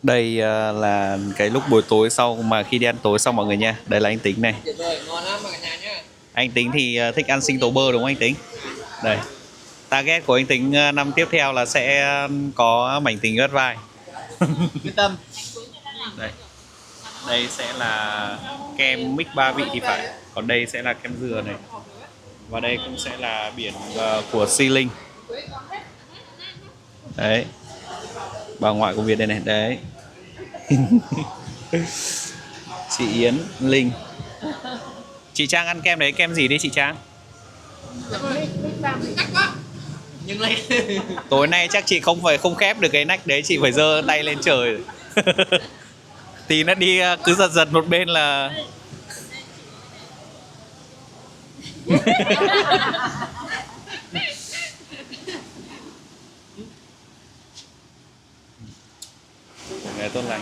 Đây là cái lúc buổi tối sau mà khi đi ăn tối xong mọi người nha. Đây là anh Tính này. Tuyệt vời, ngon lắm cả nhà nhá. Anh Tính thì thích ăn sinh tố bơ đúng không anh Tính? Đây. Target của anh Tính năm tiếp theo là sẽ có mảnh tình ớt vai. Yên tâm. Đây. Đây sẽ là kem mix ba vị thì phải. Còn đây sẽ là kem dừa này. Và đây cũng sẽ là biển của Si Linh. Đấy. Bà ngoại của Việt đây này, đấy. Chị Yến, Linh. Chị Trang ăn kem đấy, kem gì đi chị Trang? Nhưng lấy Tối nay chắc chị không khép được cái nách đấy, chị phải giơ tay lên trời. Tí nó đi cứ giật giật một bên là ngày tốt lành.